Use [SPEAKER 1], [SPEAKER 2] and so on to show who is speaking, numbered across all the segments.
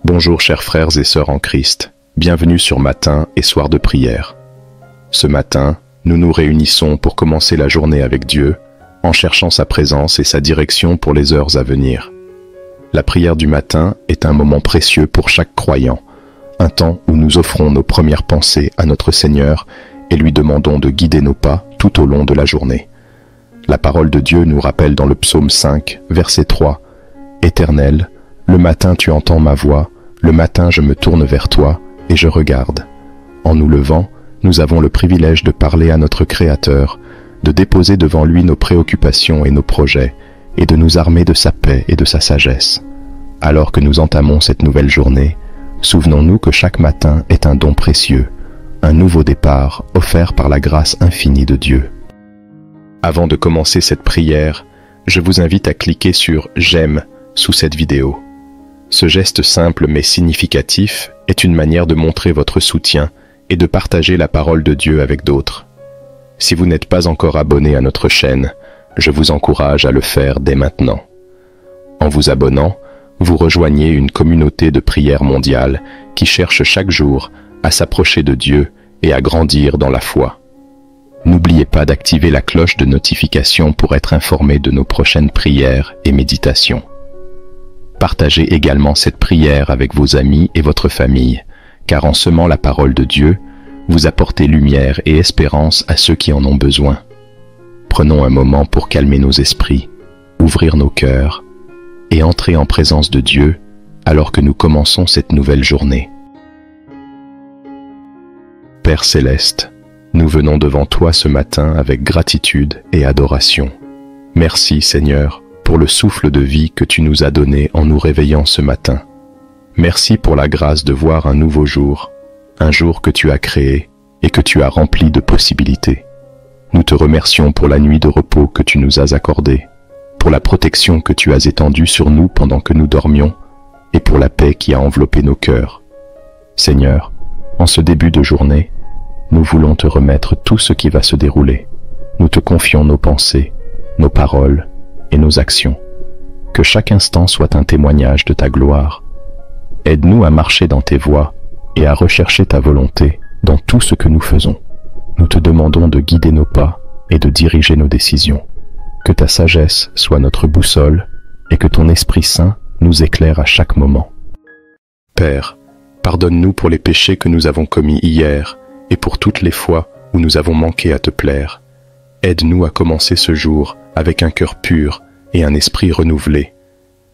[SPEAKER 1] Bonjour chers frères et sœurs en Christ, bienvenue sur Matin et Soir de prière. Ce matin, nous nous réunissons pour commencer la journée avec Dieu, en cherchant sa présence et sa direction pour les heures à venir. La prière du matin est un moment précieux pour chaque croyant, un temps où nous offrons nos premières pensées à notre Seigneur et lui demandons de guider nos pas tout au long de la journée. La parole de Dieu nous rappelle dans le psaume 5, verset 3, « Éternel, le matin tu entends ma voix, le matin je me tourne vers toi et je regarde. » En nous levant, nous avons le privilège de parler à notre Créateur, de déposer devant lui nos préoccupations et nos projets, et de nous armer de sa paix et de sa sagesse. Alors que nous entamons cette nouvelle journée, souvenons-nous que chaque matin est un don précieux, un nouveau départ offert par la grâce infinie de Dieu. Avant de commencer cette prière, je vous invite à cliquer sur « J'aime » sous cette vidéo. Ce geste simple mais significatif est une manière de montrer votre soutien et de partager la parole de Dieu avec d'autres. Si vous n'êtes pas encore abonné à notre chaîne, je vous encourage à le faire dès maintenant. En vous abonnant, vous rejoignez une communauté de prière mondiale qui cherche chaque jour à s'approcher de Dieu et à grandir dans la foi. N'oubliez pas d'activer la cloche de notification pour être informé de nos prochaines prières et méditations. Partagez également cette prière avec vos amis et votre famille, car en semant la parole de Dieu, vous apportez lumière et espérance à ceux qui en ont besoin. Prenons un moment pour calmer nos esprits, ouvrir nos cœurs et entrer en présence de Dieu alors que nous commençons cette nouvelle journée. Père céleste, nous venons devant toi ce matin avec gratitude et adoration. Merci Seigneur pour le souffle de vie que tu nous as donné en nous réveillant ce matin. Merci pour la grâce de voir un nouveau jour, un jour que tu as créé et que tu as rempli de possibilités. Nous te remercions pour la nuit de repos que tu nous as accordée, pour la protection que tu as étendue sur nous pendant que nous dormions et pour la paix qui a enveloppé nos cœurs. Seigneur, en ce début de journée, nous voulons te remettre tout ce qui va se dérouler. Nous te confions nos pensées, nos paroles et nos actions. Que chaque instant soit un témoignage de ta gloire. Aide-nous à marcher dans tes voies et à rechercher ta volonté dans tout ce que nous faisons. Nous te demandons de guider nos pas et de diriger nos décisions. Que ta sagesse soit notre boussole et que ton Esprit Saint nous éclaire à chaque moment. Père, pardonne-nous pour les péchés que nous avons commis hier et pour toutes les fois où nous avons manqué à te plaire. Aide-nous à commencer ce jour avec un cœur pur et un esprit renouvelé.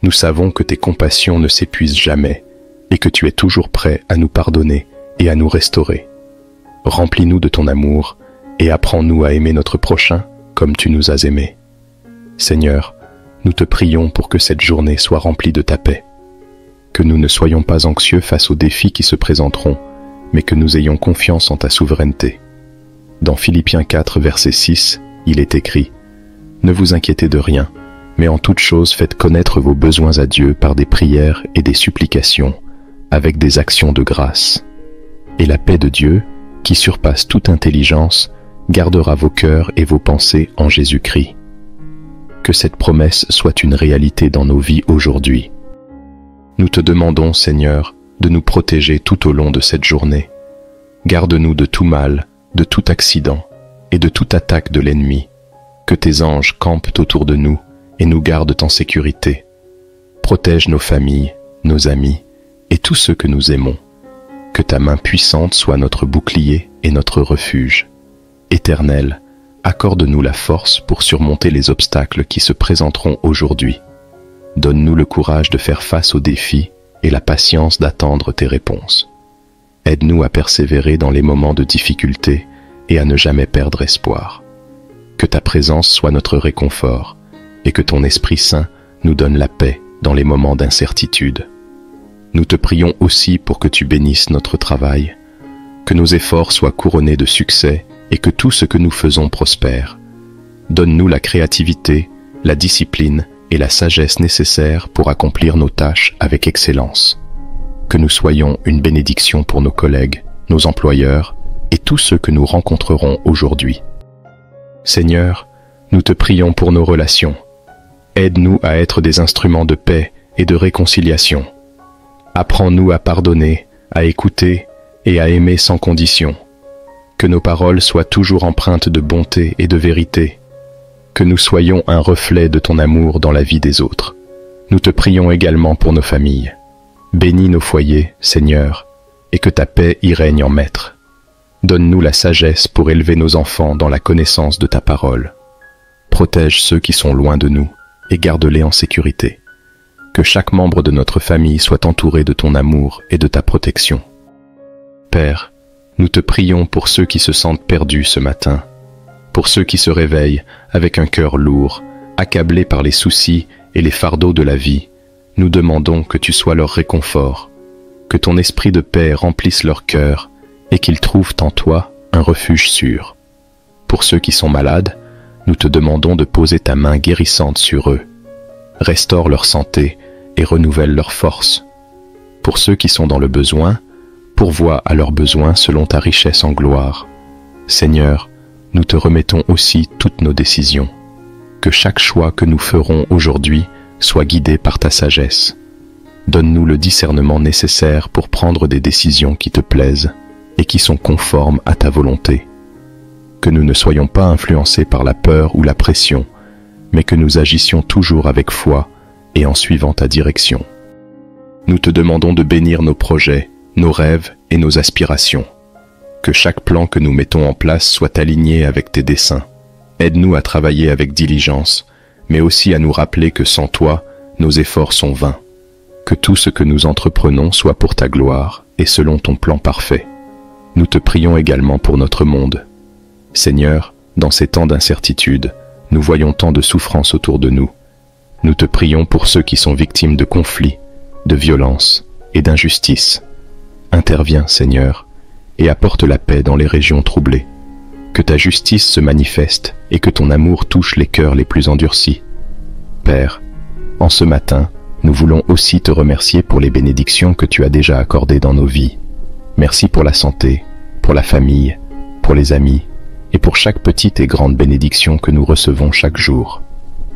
[SPEAKER 1] Nous savons que tes compassions ne s'épuisent jamais et que tu es toujours prêt à nous pardonner et à nous restaurer. Remplis-nous de ton amour et apprends-nous à aimer notre prochain comme tu nous as aimés. Seigneur, nous te prions pour que cette journée soit remplie de ta paix. Que nous ne soyons pas anxieux face aux défis qui se présenteront, mais que nous ayons confiance en ta souveraineté. Dans Philippiens 4, verset 6, il est écrit « Ne vous inquiétez de rien, mais en toute chose faites connaître vos besoins à Dieu par des prières et des supplications, avec des actions de grâce. Et la paix de Dieu, qui surpasse toute intelligence, gardera vos cœurs et vos pensées en Jésus-Christ. » Que cette promesse soit une réalité dans nos vies aujourd'hui. Nous te demandons, Seigneur, de nous protéger tout au long de cette journée. Garde-nous de tout mal, de tout accident et de toute attaque de l'ennemi. Que tes anges campent autour de nous et nous gardent en sécurité. Protège nos familles, nos amis et tous ceux que nous aimons. Que ta main puissante soit notre bouclier et notre refuge. Éternel, accorde-nous la force pour surmonter les obstacles qui se présenteront aujourd'hui. Donne-nous le courage de faire face aux défis et la patience d'attendre tes réponses. Aide-nous à persévérer dans les moments de difficulté et à ne jamais perdre espoir. Que ta présence soit notre réconfort et que ton Esprit Saint nous donne la paix dans les moments d'incertitude. Nous te prions aussi pour que tu bénisses notre travail, que nos efforts soient couronnés de succès et que tout ce que nous faisons prospère. Donne-nous la créativité, la discipline et la sagesse nécessaires pour accomplir nos tâches avec excellence. Que nous soyons une bénédiction pour nos collègues, nos employeurs et tous ceux que nous rencontrerons aujourd'hui. Seigneur, nous te prions pour nos relations. Aide-nous à être des instruments de paix et de réconciliation. Apprends-nous à pardonner, à écouter et à aimer sans condition. Que nos paroles soient toujours empreintes de bonté et de vérité. Que nous soyons un reflet de ton amour dans la vie des autres. Nous te prions également pour nos familles. Bénis nos foyers, Seigneur, et que ta paix y règne en maître. Donne-nous la sagesse pour élever nos enfants dans la connaissance de ta parole. Protège ceux qui sont loin de nous et garde-les en sécurité. Que chaque membre de notre famille soit entouré de ton amour et de ta protection. Père, nous te prions pour ceux qui se sentent perdus ce matin, pour ceux qui se réveillent avec un cœur lourd, accablés par les soucis et les fardeaux de la vie. Nous demandons que tu sois leur réconfort, que ton esprit de paix remplisse leur cœur et qu'ils trouvent en toi un refuge sûr. Pour ceux qui sont malades, nous te demandons de poser ta main guérissante sur eux. Restaure leur santé et renouvelle leur force. Pour ceux qui sont dans le besoin, pourvois à leurs besoins selon ta richesse en gloire. Seigneur, nous te remettons aussi toutes nos décisions. Que chaque choix que nous ferons aujourd'hui soit guidé par ta sagesse. Donne-nous le discernement nécessaire pour prendre des décisions qui te plaisent et qui sont conformes à ta volonté. Que nous ne soyons pas influencés par la peur ou la pression, mais que nous agissions toujours avec foi et en suivant ta direction. Nous te demandons de bénir nos projets, nos rêves et nos aspirations. Que chaque plan que nous mettons en place soit aligné avec tes desseins. Aide-nous à travailler avec diligence, mais aussi à nous rappeler que sans toi, nos efforts sont vains. Que tout ce que nous entreprenons soit pour ta gloire et selon ton plan parfait. Nous te prions également pour notre monde. Seigneur, dans ces temps d'incertitude, nous voyons tant de souffrances autour de nous. Nous te prions pour ceux qui sont victimes de conflits, de violences et d'injustices. Interviens, Seigneur, et apporte la paix dans les régions troublées. Que ta justice se manifeste et que ton amour touche les cœurs les plus endurcis. Père, en ce matin, nous voulons aussi te remercier pour les bénédictions que tu as déjà accordées dans nos vies. Merci pour la santé, pour la famille, pour les amis et pour chaque petite et grande bénédiction que nous recevons chaque jour.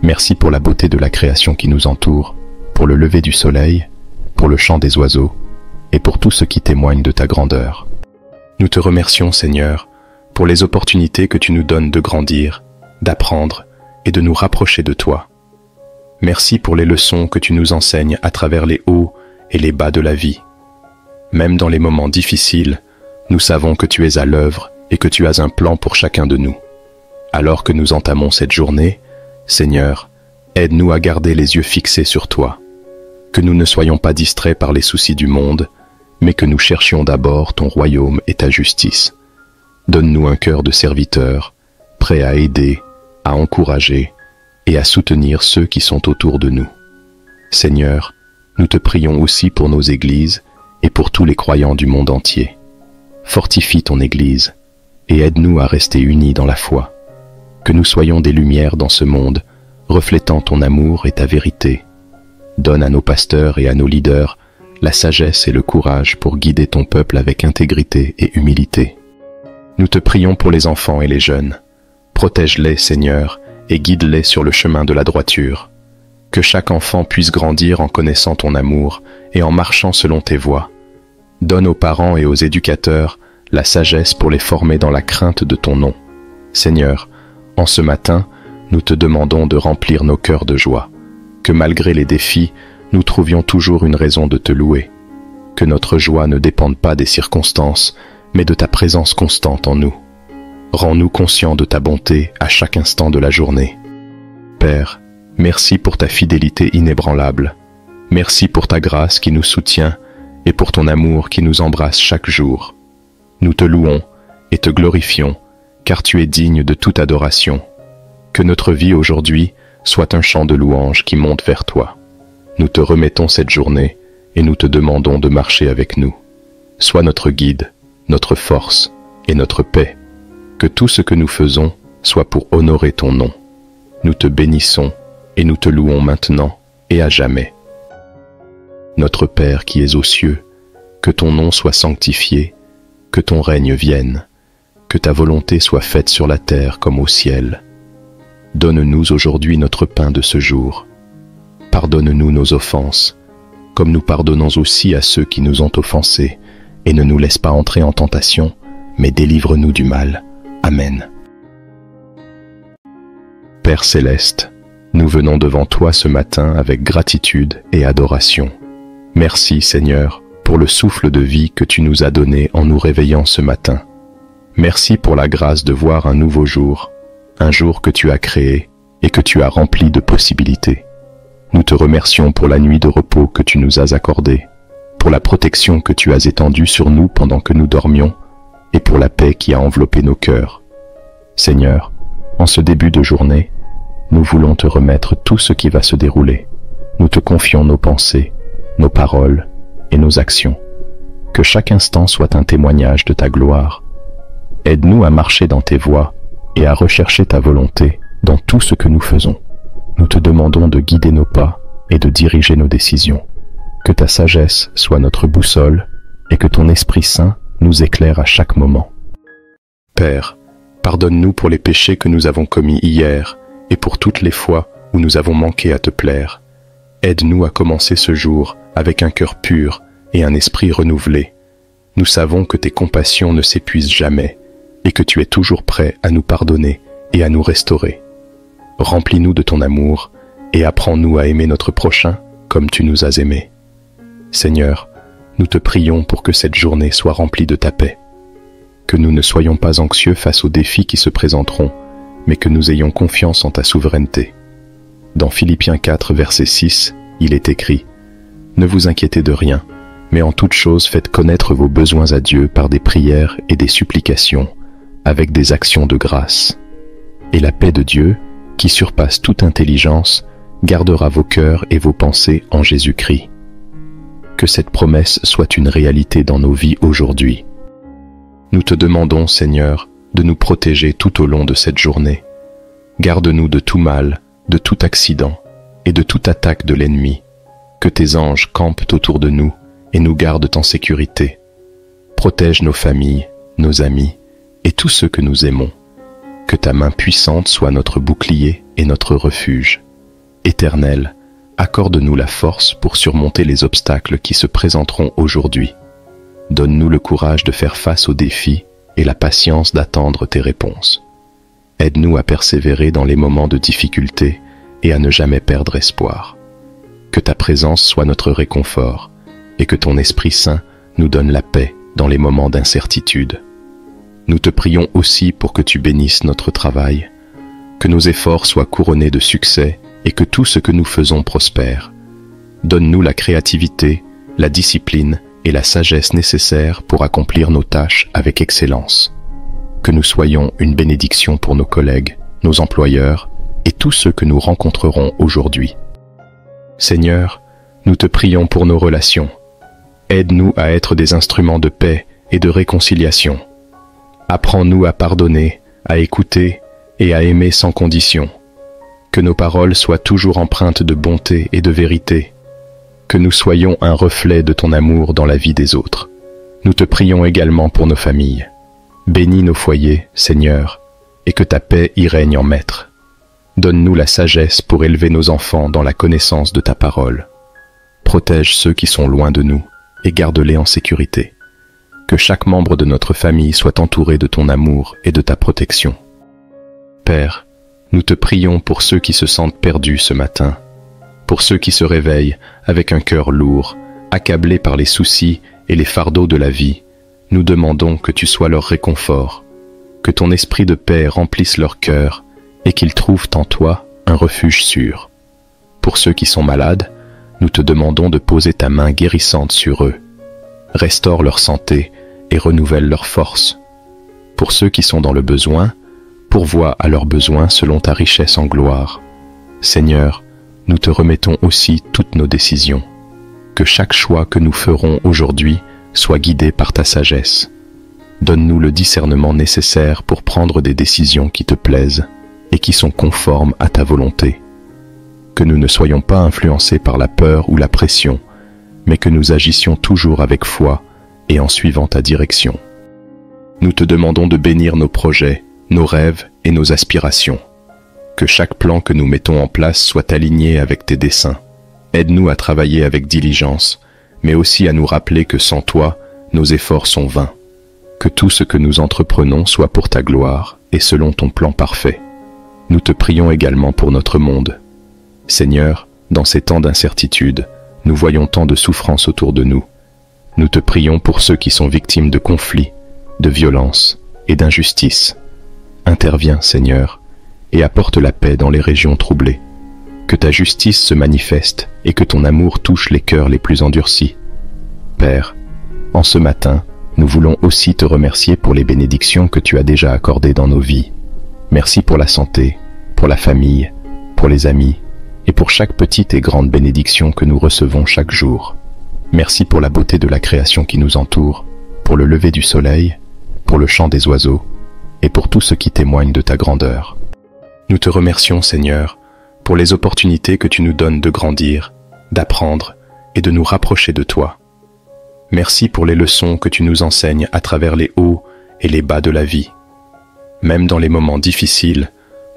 [SPEAKER 1] Merci pour la beauté de la création qui nous entoure, pour le lever du soleil, pour le chant des oiseaux et pour tout ce qui témoigne de ta grandeur. Nous te remercions, Seigneur, pour les opportunités que tu nous donnes de grandir, d'apprendre et de nous rapprocher de toi. Merci pour les leçons que tu nous enseignes à travers les hauts et les bas de la vie. Même dans les moments difficiles, nous savons que tu es à l'œuvre et que tu as un plan pour chacun de nous. Alors que nous entamons cette journée, Seigneur, aide-nous à garder les yeux fixés sur toi. Que nous ne soyons pas distraits par les soucis du monde, mais que nous cherchions d'abord ton royaume et ta justice. Donne-nous un cœur de serviteur, prêt à aider, à encourager et à soutenir ceux qui sont autour de nous. Seigneur, nous te prions aussi pour nos églises et pour tous les croyants du monde entier. Fortifie ton Église et aide-nous à rester unis dans la foi. Que nous soyons des lumières dans ce monde, reflétant ton amour et ta vérité. Donne à nos pasteurs et à nos leaders la sagesse et le courage pour guider ton peuple avec intégrité et humilité. Nous te prions pour les enfants et les jeunes. Protège-les, Seigneur, et guide-les sur le chemin de la droiture. Que chaque enfant puisse grandir en connaissant ton amour et en marchant selon tes voies. Donne aux parents et aux éducateurs la sagesse pour les former dans la crainte de ton nom. Seigneur, en ce matin, nous te demandons de remplir nos cœurs de joie. Que malgré les défis, nous trouvions toujours une raison de te louer. Que notre joie ne dépende pas des circonstances, mais de ta présence constante en nous. Rends-nous conscients de ta bonté à chaque instant de la journée. Père, merci pour ta fidélité inébranlable. Merci pour ta grâce qui nous soutient et pour ton amour qui nous embrasse chaque jour. Nous te louons et te glorifions, car tu es digne de toute adoration. Que notre vie aujourd'hui soit un chant de louange qui monte vers toi. Nous te remettons cette journée et nous te demandons de marcher avec nous. Sois notre guide, notre force et notre paix. Que tout ce que nous faisons soit pour honorer ton nom. Nous te bénissons et nous te louons maintenant et à jamais. Notre Père qui es aux cieux, que ton nom soit sanctifié, que ton règne vienne, que ta volonté soit faite sur la terre comme au ciel. Donne-nous aujourd'hui notre pain de ce jour. Pardonne-nous nos offenses, comme nous pardonnons aussi à ceux qui nous ont offensés, et ne nous laisse pas entrer en tentation, mais délivre-nous du mal. Amen. Père céleste, nous venons devant toi ce matin avec gratitude et adoration. Merci Seigneur pour le souffle de vie que tu nous as donné en nous réveillant ce matin. Merci pour la grâce de voir un nouveau jour, un jour que tu as créé et que tu as rempli de possibilités. Nous te remercions pour la nuit de repos que tu nous as accordée, pour la protection que tu as étendue sur nous pendant que nous dormions, et pour la paix qui a enveloppé nos cœurs. Seigneur, en ce début de journée, nous voulons te remettre tout ce qui va se dérouler. Nous te confions nos pensées, nos paroles et nos actions. Que chaque instant soit un témoignage de ta gloire. Aide-nous à marcher dans tes voies et à rechercher ta volonté dans tout ce que nous faisons. Nous te demandons de guider nos pas et de diriger nos décisions. Que ta sagesse soit notre boussole et que ton Esprit Saint nous éclaire à chaque moment. Père, pardonne-nous pour les péchés que nous avons commis hier et pour toutes les fois où nous avons manqué à te plaire. Aide-nous à commencer ce jour avec un cœur pur et un esprit renouvelé. Nous savons que tes compassions ne s'épuisent jamais et que tu es toujours prêt à nous pardonner et à nous restaurer. Remplis-nous de ton amour et apprends-nous à aimer notre prochain comme tu nous as aimés. Seigneur, nous te prions pour que cette journée soit remplie de ta paix. Que nous ne soyons pas anxieux face aux défis qui se présenteront, mais que nous ayons confiance en ta souveraineté. Dans Philippiens 4, verset 6, il est écrit « Ne vous inquiétez de rien, mais en toute chose faites connaître vos besoins à Dieu par des prières et des supplications, avec des actions de grâce. Et la paix de Dieu, qui surpasse toute intelligence, gardera vos cœurs et vos pensées en Jésus-Christ. » Que cette promesse soit une réalité dans nos vies aujourd'hui. Nous te demandons, Seigneur, de nous protéger tout au long de cette journée. Garde-nous de tout mal, de tout accident et de toute attaque de l'ennemi. Que tes anges campent autour de nous et nous gardent en sécurité. Protège nos familles, nos amis et tous ceux que nous aimons. Que ta main puissante soit notre bouclier et notre refuge. Éternel, accorde-nous la force pour surmonter les obstacles qui se présenteront aujourd'hui. Donne-nous le courage de faire face aux défis et la patience d'attendre tes réponses. Aide-nous à persévérer dans les moments de difficulté et à ne jamais perdre espoir. Que ta présence soit notre réconfort et que ton Esprit Saint nous donne la paix dans les moments d'incertitude. Nous te prions aussi pour que tu bénisses notre travail, que nos efforts soient couronnés de succès et que tout ce que nous faisons prospère. Donne-nous la créativité, la discipline et la sagesse nécessaires pour accomplir nos tâches avec excellence. Que nous soyons une bénédiction pour nos collègues, nos employeurs et tous ceux que nous rencontrerons aujourd'hui. Seigneur, nous te prions pour nos relations. Aide-nous à être des instruments de paix et de réconciliation. Apprends-nous à pardonner, à écouter et à aimer sans condition. Que nos paroles soient toujours empreintes de bonté et de vérité. Que nous soyons un reflet de ton amour dans la vie des autres. Nous te prions également pour nos familles. Bénis nos foyers, Seigneur, et que ta paix y règne en maître. Donne-nous la sagesse pour élever nos enfants dans la connaissance de ta parole. Protège ceux qui sont loin de nous et garde-les en sécurité. Que chaque membre de notre famille soit entouré de ton amour et de ta protection. Père, nous te prions pour ceux qui se sentent perdus ce matin, pour ceux qui se réveillent avec un cœur lourd, accablés par les soucis et les fardeaux de la vie. Nous demandons que tu sois leur réconfort, que ton esprit de paix remplisse leur cœur et qu'ils trouvent en toi un refuge sûr. Pour ceux qui sont malades, nous te demandons de poser ta main guérissante sur eux. Restaure leur santé et renouvelle leur force. Pour ceux qui sont dans le besoin, pourvois à leurs besoins selon ta richesse en gloire. Seigneur, nous te remettons aussi toutes nos décisions. Que chaque choix que nous ferons aujourd'hui soit guidé par ta sagesse. Donne-nous le discernement nécessaire pour prendre des décisions qui te plaisent et qui sont conformes à ta volonté. Que nous ne soyons pas influencés par la peur ou la pression, mais que nous agissions toujours avec foi et en suivant ta direction. Nous te demandons de bénir nos projets, nos rêves et nos aspirations. Que chaque plan que nous mettons en place soit aligné avec tes desseins. Aide-nous à travailler avec diligence, mais aussi à nous rappeler que sans toi, nos efforts sont vains. Que tout ce que nous entreprenons soit pour ta gloire et selon ton plan parfait. Nous te prions également pour notre monde. Seigneur, dans ces temps d'incertitude, nous voyons tant de souffrances autour de nous. Nous te prions pour ceux qui sont victimes de conflits, de violences et d'injustices. Interviens, Seigneur, et apporte la paix dans les régions troublées. Que ta justice se manifeste et que ton amour touche les cœurs les plus endurcis. Père, en ce matin, nous voulons aussi te remercier pour les bénédictions que tu as déjà accordées dans nos vies. Merci pour la santé, pour la famille, pour les amis et pour chaque petite et grande bénédiction que nous recevons chaque jour. Merci pour la beauté de la création qui nous entoure, pour le lever du soleil, pour le chant des oiseaux et pour tout ce qui témoigne de ta grandeur. Nous te remercions, Seigneur, pour les opportunités que tu nous donnes de grandir, d'apprendre et de nous rapprocher de toi. Merci pour les leçons que tu nous enseignes à travers les hauts et les bas de la vie. Même dans les moments difficiles,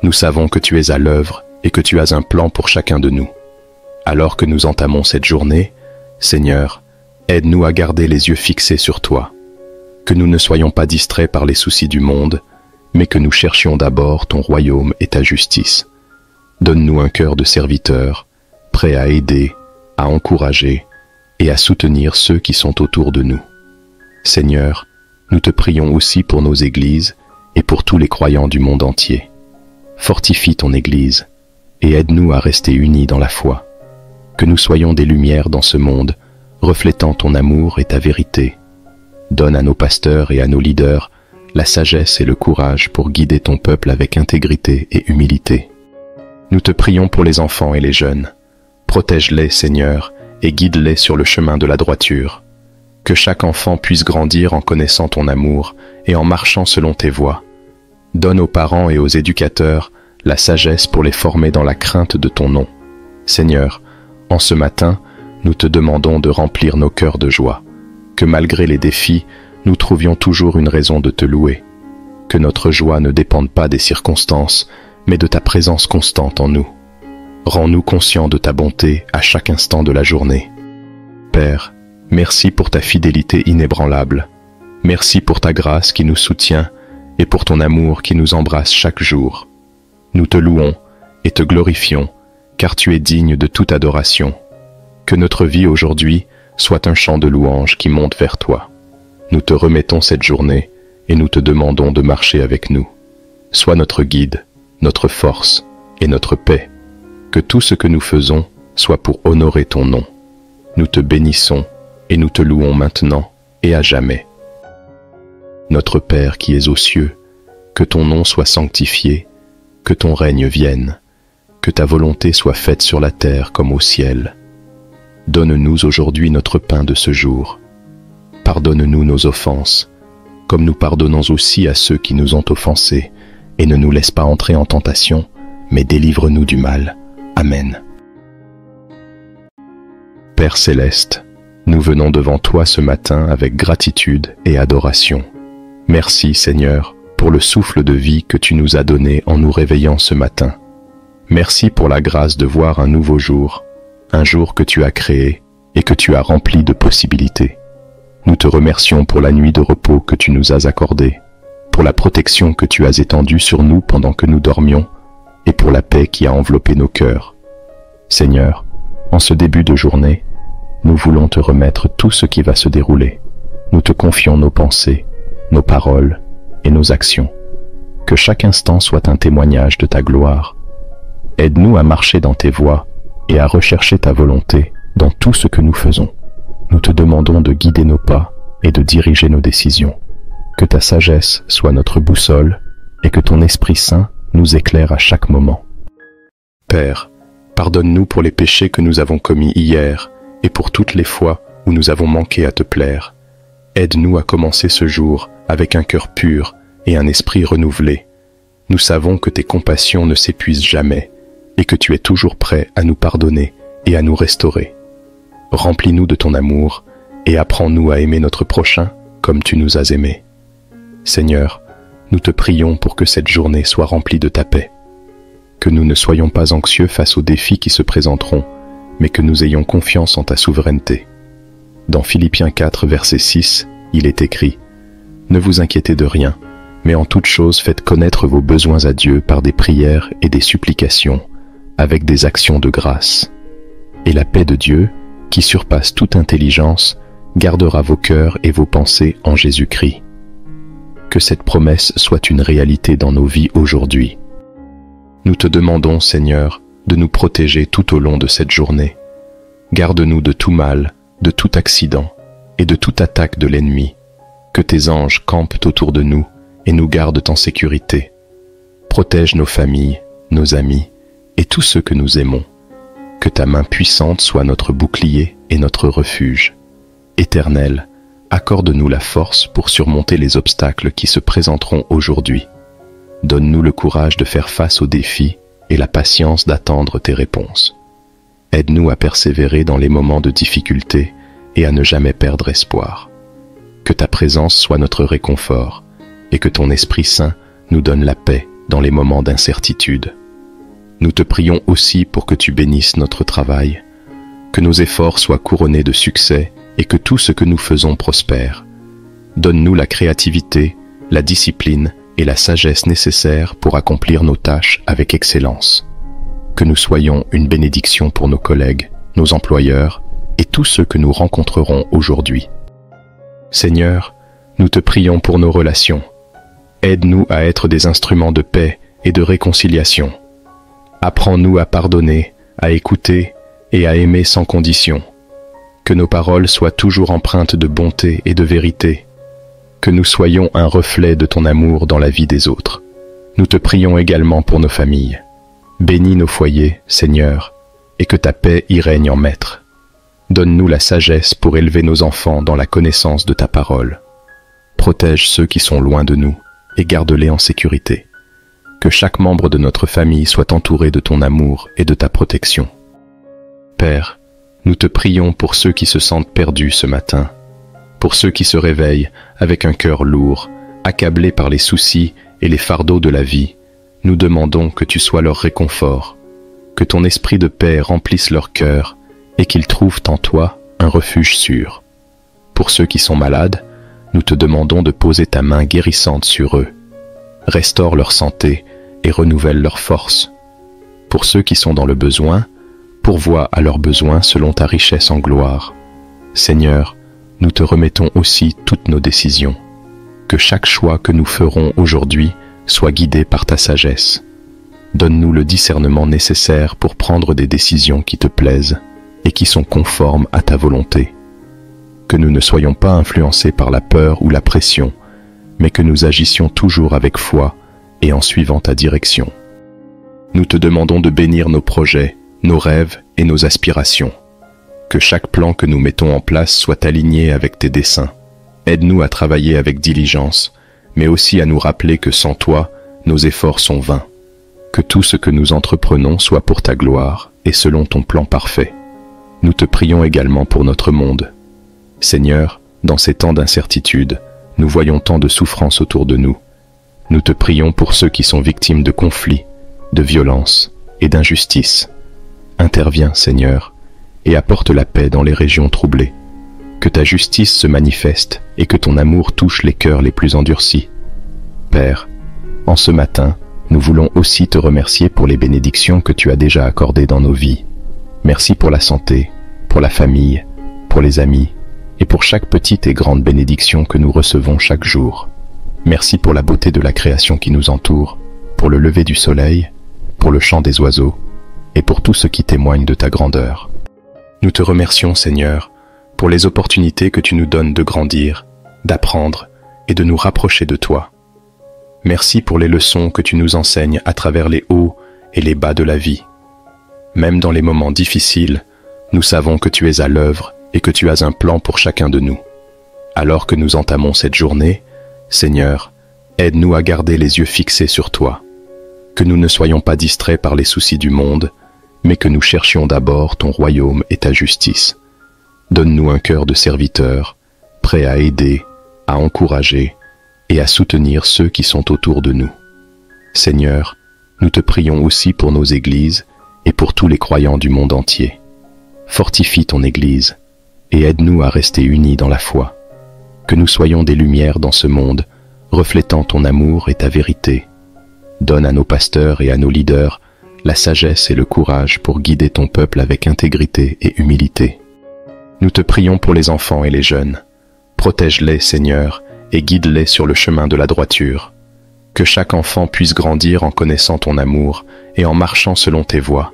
[SPEAKER 1] nous savons que tu es à l'œuvre et que tu as un plan pour chacun de nous. Alors que nous entamons cette journée, Seigneur, aide-nous à garder les yeux fixés sur toi. Que nous ne soyons pas distraits par les soucis du monde, mais que nous cherchions d'abord ton royaume et ta justice. Donne-nous un cœur de serviteur, prêt à aider, à encourager et à soutenir ceux qui sont autour de nous. Seigneur, nous te prions aussi pour nos églises et pour tous les croyants du monde entier. Fortifie ton Église et aide-nous à rester unis dans la foi. Que nous soyons des lumières dans ce monde, reflétant ton amour et ta vérité. Donne à nos pasteurs et à nos leaders la sagesse et le courage pour guider ton peuple avec intégrité et humilité. Nous te prions pour les enfants et les jeunes. Protège-les, Seigneur, et guide-les sur le chemin de la droiture. Que chaque enfant puisse grandir en connaissant ton amour et en marchant selon tes voies. Donne aux parents et aux éducateurs la sagesse pour les former dans la crainte de ton nom. Seigneur, en ce matin, nous te demandons de remplir nos cœurs de joie. Que malgré les défis, nous trouvions toujours une raison de te louer. Que notre joie ne dépende pas des circonstances, mais de ta présence constante en nous. Rends-nous conscients de ta bonté à chaque instant de la journée. Père, merci pour ta fidélité inébranlable. Merci pour ta grâce qui nous soutient et pour ton amour qui nous embrasse chaque jour. Nous te louons et te glorifions, car tu es digne de toute adoration. Que notre vie aujourd'hui soit un chant de louange qui monte vers toi. Nous te remettons cette journée et nous te demandons de marcher avec nous. Sois notre guide, notre force et notre paix. Que tout ce que nous faisons soit pour honorer ton nom. Nous te bénissons et nous te louons maintenant et à jamais. Notre Père qui es aux cieux, que ton nom soit sanctifié, que ton règne vienne, que ta volonté soit faite sur la terre comme au ciel. Donne-nous aujourd'hui notre pain de ce jour. Pardonne-nous nos offenses, comme nous pardonnons aussi à ceux qui nous ont offensés, et ne nous laisse pas entrer en tentation, mais délivre-nous du mal. Amen. Père céleste, nous venons devant toi ce matin avec gratitude et adoration. Merci Seigneur pour le souffle de vie que tu nous as donné en nous réveillant ce matin. Merci pour la grâce de voir un nouveau jour, un jour que tu as créé et que tu as rempli de possibilités. Nous te remercions pour la nuit de repos que tu nous as accordée, pour la protection que tu as étendue sur nous pendant que nous dormions, et pour la paix qui a enveloppé nos cœurs. Seigneur, en ce début de journée, nous voulons te remettre tout ce qui va se dérouler. Nous te confions nos pensées, nos paroles et nos actions. Que chaque instant soit un témoignage de ta gloire. Aide-nous à marcher dans tes voies et à rechercher ta volonté dans tout ce que nous faisons. Nous te demandons de guider nos pas et de diriger nos décisions. Que ta sagesse soit notre boussole et que ton Esprit Saint nous éclaire à chaque moment. Père, pardonne-nous pour les péchés que nous avons commis hier et pour toutes les fois où nous avons manqué à te plaire. Aide-nous à commencer ce jour avec un cœur pur et un esprit renouvelé. Nous savons que tes compassions ne s'épuisent jamais et que tu es toujours prêt à nous pardonner et à nous restaurer. Remplis-nous de ton amour et apprends-nous à aimer notre prochain comme tu nous as aimés. Seigneur, nous te prions pour que cette journée soit remplie de ta paix. Que nous ne soyons pas anxieux face aux défis qui se présenteront, mais que nous ayons confiance en ta souveraineté. Dans Philippiens 4, verset 6, il est écrit « Ne vous inquiétez de rien, mais en toute chose faites connaître vos besoins à Dieu par des prières et des supplications, avec des actions de grâce. Et la paix de Dieu, qui surpasse toute intelligence, gardera vos cœurs et vos pensées en Jésus-Christ. » Que cette promesse soit une réalité dans nos vies aujourd'hui. Nous te demandons, Seigneur, de nous protéger tout au long de cette journée. Garde-nous de tout mal, de tout accident et de toute attaque de l'ennemi. Que tes anges campent autour de nous et nous gardent en sécurité. Protège nos familles, nos amis et tous ceux que nous aimons. Que ta main puissante soit notre bouclier et notre refuge. Éternel, accorde-nous la force pour surmonter les obstacles qui se présenteront aujourd'hui. Donne-nous le courage de faire face aux défis et la patience d'attendre tes réponses. Aide-nous à persévérer dans les moments de difficulté et à ne jamais perdre espoir. Que ta présence soit notre réconfort et que ton Esprit Saint nous donne la paix dans les moments d'incertitude. Nous te prions aussi pour que tu bénisses notre travail, que nos efforts soient couronnés de succès et que tout ce que nous faisons prospère. Donne-nous la créativité, la discipline et la sagesse nécessaires pour accomplir nos tâches avec excellence. Que nous soyons une bénédiction pour nos collègues, nos employeurs et tous ceux que nous rencontrerons aujourd'hui. Seigneur, nous te prions pour nos relations. Aide-nous à être des instruments de paix et de réconciliation. Apprends-nous à pardonner, à écouter et à aimer sans condition. Que nos paroles soient toujours empreintes de bonté et de vérité. Que nous soyons un reflet de ton amour dans la vie des autres. Nous te prions également pour nos familles. Bénis nos foyers, Seigneur, et que ta paix y règne en maître. Donne-nous la sagesse pour élever nos enfants dans la connaissance de ta parole. Protège ceux qui sont loin de nous et garde-les en sécurité. Que chaque membre de notre famille soit entouré de ton amour et de ta protection. Père, nous te prions pour ceux qui se sentent perdus ce matin, pour ceux qui se réveillent avec un cœur lourd, accablés par les soucis et les fardeaux de la vie. Nous demandons que tu sois leur réconfort, que ton esprit de paix remplisse leur cœur et qu'ils trouvent en toi un refuge sûr. Pour ceux qui sont malades, nous te demandons de poser ta main guérissante sur eux. Restaure leur santé et renouvelle leur force. Pour ceux qui sont dans le besoin, pourvois à leurs besoins selon ta richesse en gloire. Seigneur, nous te remettons aussi toutes nos décisions. Que chaque choix que nous ferons aujourd'hui soit guidé par ta sagesse. Donne-nous le discernement nécessaire pour prendre des décisions qui te plaisent et qui sont conformes à ta volonté. Que nous ne soyons pas influencés par la peur ou la pression, mais que nous agissions toujours avec foi et en suivant ta direction. Nous te demandons de bénir nos projets, nos rêves et nos aspirations. Que chaque plan que nous mettons en place soit aligné avec tes desseins. Aide-nous à travailler avec diligence, mais aussi à nous rappeler que sans toi, nos efforts sont vains. Que tout ce que nous entreprenons soit pour ta gloire et selon ton plan parfait. Nous te prions également pour notre monde. Seigneur, dans ces temps d'incertitude, nous voyons tant de souffrances autour de nous. Nous te prions pour ceux qui sont victimes de conflits, de violences et d'injustices. Interviens, Seigneur, et apporte la paix dans les régions troublées. Que ta justice se manifeste et que ton amour touche les cœurs les plus endurcis. Père, en ce matin, nous voulons aussi te remercier pour les bénédictions que tu as déjà accordées dans nos vies. Merci pour la santé, pour la famille, pour les amis et pour chaque petite et grande bénédiction que nous recevons chaque jour. Merci pour la beauté de la création qui nous entoure, pour le lever du soleil, pour le chant des oiseaux et pour tout ce qui témoigne de ta grandeur. Nous te remercions, Seigneur, pour les opportunités que tu nous donnes de grandir, d'apprendre et de nous rapprocher de toi. Merci pour les leçons que tu nous enseignes à travers les hauts et les bas de la vie. Même dans les moments difficiles, nous savons que tu es à l'œuvre et que tu as un plan pour chacun de nous. Alors que nous entamons cette journée, Seigneur, aide-nous à garder les yeux fixés sur toi. Que nous ne soyons pas distraits par les soucis du monde, mais que nous cherchions d'abord ton royaume et ta justice. Donne-nous un cœur de serviteur, prêt à aider, à encourager et à soutenir ceux qui sont autour de nous. Seigneur, nous te prions aussi pour nos églises et pour tous les croyants du monde entier. fortifie ton Église et aide-nous à rester unis dans la foi. Que nous soyons des lumières dans ce monde, reflétant ton amour et ta vérité. Donne à nos pasteurs et à nos leaders la sagesse et le courage pour guider ton peuple avec intégrité et humilité. Nous te prions pour les enfants et les jeunes. Protège-les, Seigneur, et guide-les sur le chemin de la droiture. Que chaque enfant puisse grandir en connaissant ton amour et en marchant selon tes voies.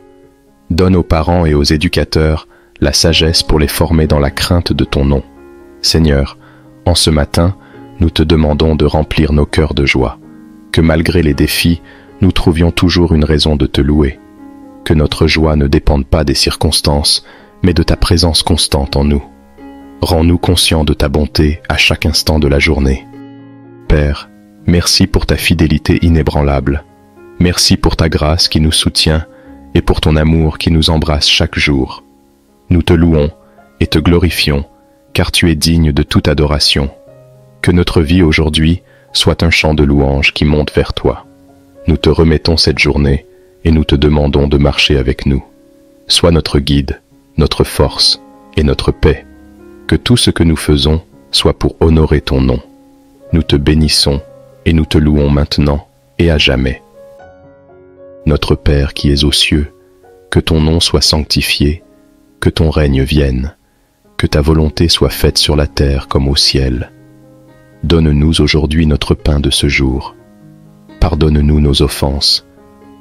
[SPEAKER 1] Donne aux parents et aux éducateurs la sagesse pour les former dans la crainte de ton nom. Seigneur, en ce matin, nous te demandons de remplir nos cœurs de joie. Que malgré les défis, nous trouvions toujours une raison de te louer. Que notre joie ne dépende pas des circonstances, mais de ta présence constante en nous. Rends-nous conscients de ta bonté à chaque instant de la journée. Père, merci pour ta fidélité inébranlable. Merci pour ta grâce qui nous soutient et pour ton amour qui nous embrasse chaque jour. Nous te louons et te glorifions, car tu es digne de toute adoration. Que notre vie aujourd'hui soit un chant de louange qui monte vers toi. Nous te remettons cette journée et nous te demandons de marcher avec nous. Sois notre guide, notre force et notre paix. Que tout ce que nous faisons soit pour honorer ton nom. Nous te bénissons et nous te louons maintenant et à jamais. Notre Père qui es aux cieux, que ton nom soit sanctifié, que ton règne vienne, que ta volonté soit faite sur la terre comme au ciel. Donne-nous aujourd'hui notre pain de ce jour. Pardonne-nous nos offenses,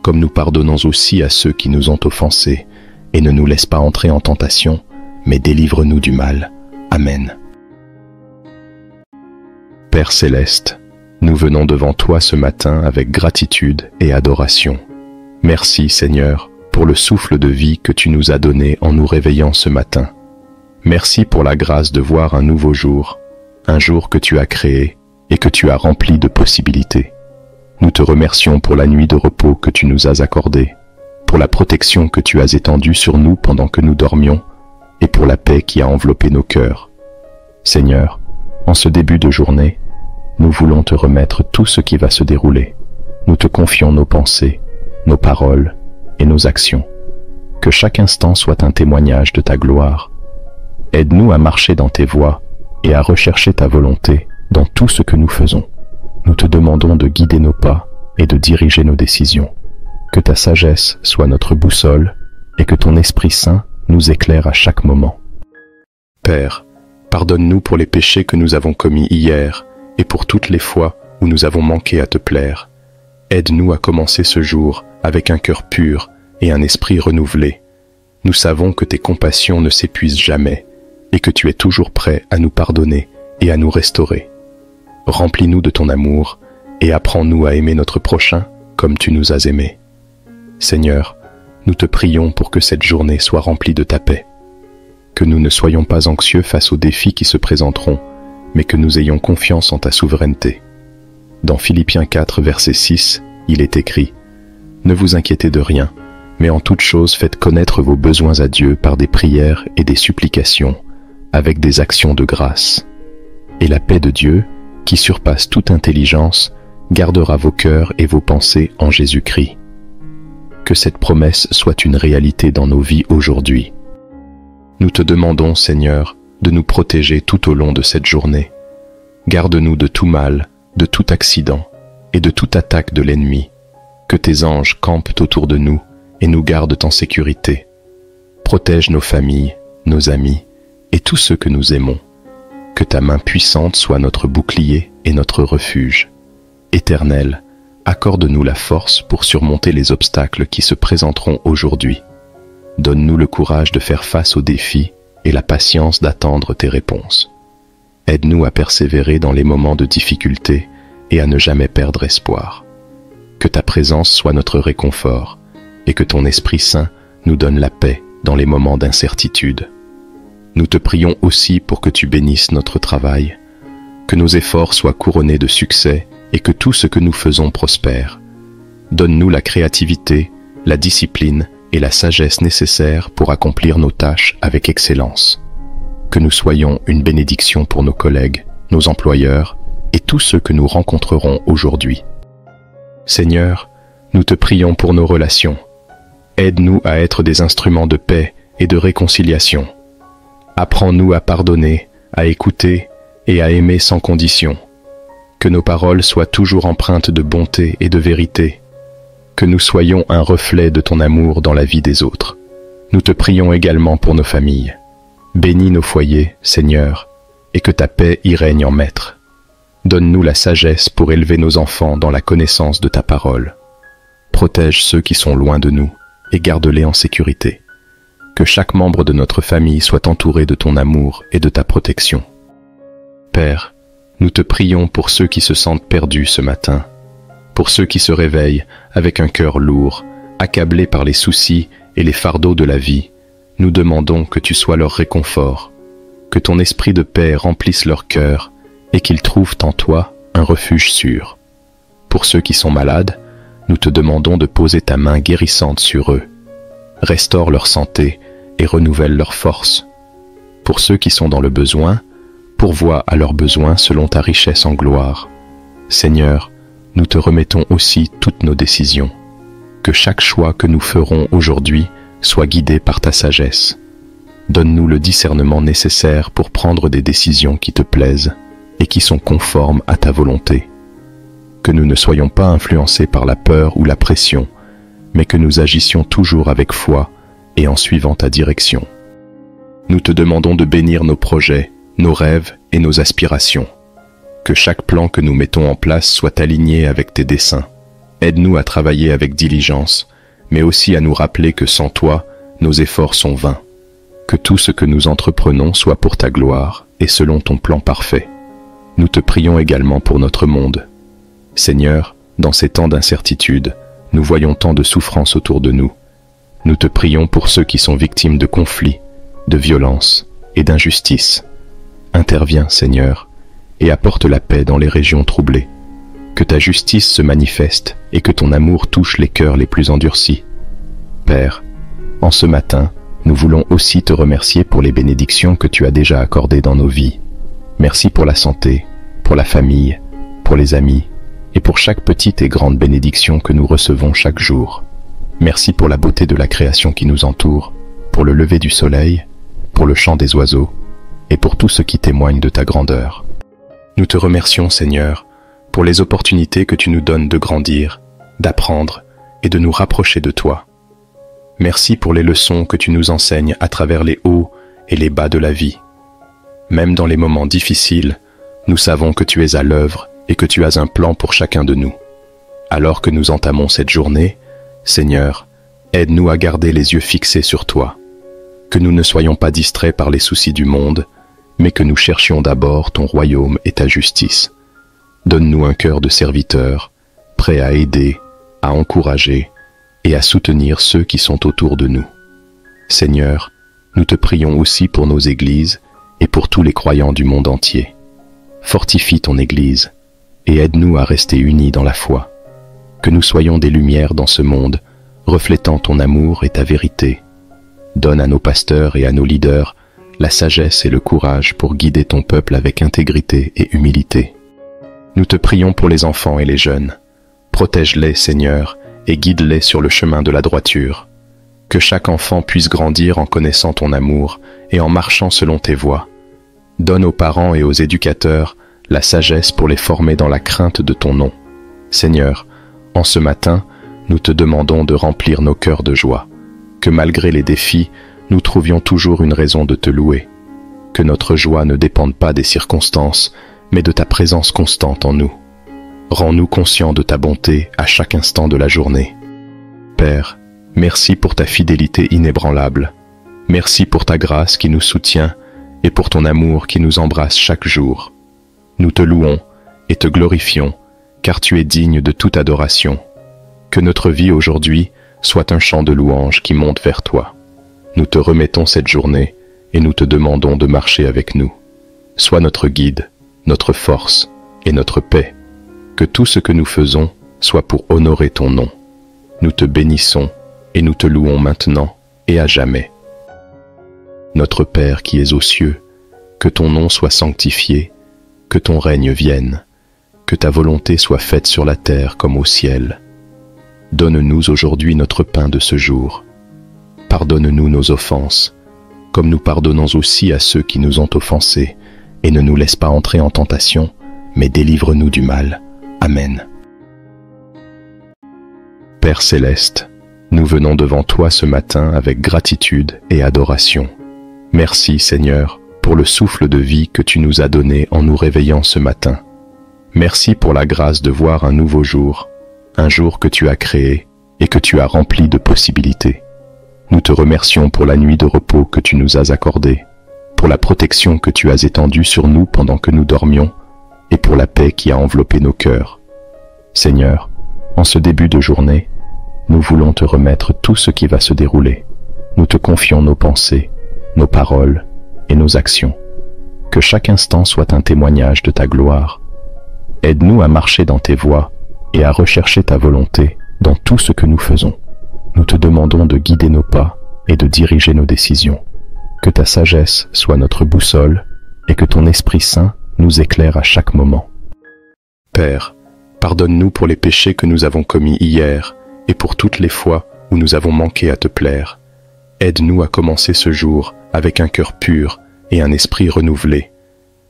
[SPEAKER 1] comme nous pardonnons aussi à ceux qui nous ont offensés, et ne nous laisse pas entrer en tentation, mais délivre-nous du mal. Amen. Père céleste, nous venons devant toi ce matin avec gratitude et adoration. Merci Seigneur pour le souffle de vie que tu nous as donné en nous réveillant ce matin. Merci pour la grâce de voir un nouveau jour, un jour que tu as créé et que tu as rempli de possibilités. Nous te remercions pour la nuit de repos que tu nous as accordée, pour la protection que tu as étendue sur nous pendant que nous dormions, et pour la paix qui a enveloppé nos cœurs. Seigneur, en ce début de journée, nous voulons te remettre tout ce qui va se dérouler. Nous te confions nos pensées, nos paroles et nos actions. Que chaque instant soit un témoignage de ta gloire. Aide-nous à marcher dans tes voies et à rechercher ta volonté dans tout ce que nous faisons. Nous te demandons de guider nos pas et de diriger nos décisions. Que ta sagesse soit notre boussole et que ton Esprit Saint nous éclaire à chaque moment. Père, pardonne-nous pour les péchés que nous avons commis hier et pour toutes les fois où nous avons manqué à te plaire. Aide-nous à commencer ce jour avec un cœur pur et un esprit renouvelé. Nous savons que tes compassions ne s'épuisent jamais et que tu es toujours prêt à nous pardonner et à nous restaurer. Remplis-nous de ton amour et apprends-nous à aimer notre prochain comme tu nous as aimés. Seigneur, nous te prions pour que cette journée soit remplie de ta paix. Que nous ne soyons pas anxieux face aux défis qui se présenteront, mais que nous ayons confiance en ta souveraineté. Dans Philippiens 4, verset 6, il est écrit « Ne vous inquiétez de rien, mais en toute chose faites connaître vos besoins à Dieu par des prières et des supplications, avec des actions de grâce. Et la paix de Dieu, qui surpasse toute intelligence, gardera vos cœurs et vos pensées en Jésus-Christ. » Que cette promesse soit une réalité dans nos vies aujourd'hui. Nous te demandons, Seigneur, de nous protéger tout au long de cette journée. Garde-nous de tout mal, de tout accident et de toute attaque de l'ennemi. Que tes anges campent autour de nous et nous gardent en sécurité. Protège nos familles, nos amis et tous ceux que nous aimons. Que ta main puissante soit notre bouclier et notre refuge. Éternel, accorde-nous la force pour surmonter les obstacles qui se présenteront aujourd'hui. Donne-nous le courage de faire face aux défis et la patience d'attendre tes réponses. Aide-nous à persévérer dans les moments de difficulté et à ne jamais perdre espoir. Que ta présence soit notre réconfort et que ton Esprit Saint nous donne la paix dans les moments d'incertitude. Nous te prions aussi pour que tu bénisses notre travail, que nos efforts soient couronnés de succès et que tout ce que nous faisons prospère. Donne-nous la créativité, la discipline et la sagesse nécessaires pour accomplir nos tâches avec excellence. Que nous soyons une bénédiction pour nos collègues, nos employeurs et tous ceux que nous rencontrerons aujourd'hui. Seigneur, nous te prions pour nos relations. Aide-nous à être des instruments de paix et de réconciliation. Apprends-nous à pardonner, à écouter et à aimer sans condition. Que nos paroles soient toujours empreintes de bonté et de vérité. Que nous soyons un reflet de ton amour dans la vie des autres. Nous te prions également pour nos familles. Bénis nos foyers, Seigneur, et que ta paix y règne en maître. Donne-nous la sagesse pour élever nos enfants dans la connaissance de ta parole. Protège ceux qui sont loin de nous et garde-les en sécurité. Que chaque membre de notre famille soit entouré de ton amour et de ta protection. Père, nous te prions pour ceux qui se sentent perdus ce matin, pour ceux qui se réveillent avec un cœur lourd, accablés par les soucis et les fardeaux de la vie. Nous demandons que tu sois leur réconfort, que ton esprit de paix remplisse leur cœur et qu'ils trouvent en toi un refuge sûr. Pour ceux qui sont malades, nous te demandons de poser ta main guérissante sur eux. Restaure leur santé et renouvelle leur force. Pour ceux qui sont dans le besoin, pourvois à leurs besoins selon ta richesse en gloire. Seigneur, nous te remettons aussi toutes nos décisions. Que chaque choix que nous ferons aujourd'hui soit guidé par ta sagesse. Donne-nous le discernement nécessaire pour prendre des décisions qui te plaisent et qui sont conformes à ta volonté. Que nous ne soyons pas influencés par la peur ou la pression, mais que nous agissions toujours avec foi et en suivant ta direction. Nous te demandons de bénir nos projets, nos rêves et nos aspirations. Que chaque plan que nous mettons en place soit aligné avec tes desseins. Aide-nous à travailler avec diligence, mais aussi à nous rappeler que sans toi, nos efforts sont vains. Que tout ce que nous entreprenons soit pour ta gloire et selon ton plan parfait. Nous te prions également pour notre monde. Seigneur, dans ces temps d'incertitude, nous voyons tant de souffrances autour de nous. Nous te prions pour ceux qui sont victimes de conflits, de violences et d'injustices. Interviens, Seigneur, et apporte la paix dans les régions troublées. Que ta justice se manifeste et que ton amour touche les cœurs les plus endurcis. Père, en ce matin, nous voulons aussi te remercier pour les bénédictions que tu as déjà accordées dans nos vies. Merci pour la santé, pour la famille, pour les amis, et pour chaque petite et grande bénédiction que nous recevons chaque jour. Merci pour la beauté de la création qui nous entoure, pour le lever du soleil, pour le chant des oiseaux, et pour tout ce qui témoigne de ta grandeur. Nous te remercions, Seigneur, pour les opportunités que tu nous donnes de grandir, d'apprendre et de nous rapprocher de toi. Merci pour les leçons que tu nous enseignes à travers les hauts et les bas de la vie. Même dans les moments difficiles, nous savons que tu es à l'œuvre et que tu as un plan pour chacun de nous. Alors que nous entamons cette journée, Seigneur, aide-nous à garder les yeux fixés sur toi. Que nous ne soyons pas distraits par les soucis du monde, mais que nous cherchions d'abord ton royaume et ta justice. Donne-nous un cœur de serviteur, prêt à aider, à encourager et à soutenir ceux qui sont autour de nous. Seigneur, nous te prions aussi pour nos églises et pour tous les croyants du monde entier. Fortifie ton Église et aide-nous à rester unis dans la foi. Que nous soyons des lumières dans ce monde, reflétant ton amour et ta vérité. Donne à nos pasteurs et à nos leaders la sagesse et le courage pour guider ton peuple avec intégrité et humilité. Nous te prions pour les enfants et les jeunes. Protège-les, Seigneur, et guide-les sur le chemin de la droiture. Que chaque enfant puisse grandir en connaissant ton amour et en marchant selon tes voies. Donne aux parents et aux éducateurs la sagesse pour les former dans la crainte de ton nom. Seigneur, en ce matin, nous te demandons de remplir nos cœurs de joie. Que malgré les défis, nous trouvions toujours une raison de te louer. Que notre joie ne dépende pas des circonstances, mais de ta présence constante en nous. Rends-nous conscients de ta bonté à chaque instant de la journée. Père, merci pour ta fidélité inébranlable. Merci pour ta grâce qui nous soutient et pour ton amour qui nous embrasse chaque jour. Nous te louons et te glorifions, car tu es digne de toute adoration. Que notre vie aujourd'hui soit un chant de louange qui monte vers toi. Nous te remettons cette journée et nous te demandons de marcher avec nous. Sois notre guide, notre force et notre paix. Que tout ce que nous faisons soit pour honorer ton nom. Nous te bénissons et nous te louons maintenant et à jamais. Notre Père qui es aux cieux, que ton nom soit sanctifié, que ton règne vienne, que ta volonté soit faite sur la terre comme au ciel. Donne-nous aujourd'hui notre pain de ce jour. pardonne-nous nos offenses, comme nous pardonnons aussi à ceux qui nous ont offensés, et ne nous laisse pas entrer en tentation, mais délivre-nous du mal. Amen. Père céleste, nous venons devant toi ce matin avec gratitude et adoration. Merci Seigneur pour le souffle de vie que tu nous as donné en nous réveillant ce matin. Merci pour la grâce de voir un nouveau jour, un jour que tu as créé et que tu as rempli de possibilités. Nous te remercions pour la nuit de repos que tu nous as accordée, pour la protection que tu as étendue sur nous pendant que nous dormions, et pour la paix qui a enveloppé nos cœurs. Seigneur, en ce début de journée, nous voulons te remettre tout ce qui va se dérouler. Nous te confions nos pensées, nos paroles et nos actions. Que chaque instant soit un témoignage de ta gloire. Aide-nous à marcher dans tes voies et à rechercher ta volonté dans tout ce que nous faisons. Nous te demandons de guider nos pas et de diriger nos décisions. Que ta sagesse soit notre boussole et que ton Esprit Saint nous éclaire à chaque moment. Père, pardonne-nous pour les péchés que nous avons commis hier et pour toutes les fois où nous avons manqué à te plaire. Aide-nous à commencer ce jour avec un cœur pur et un esprit renouvelé.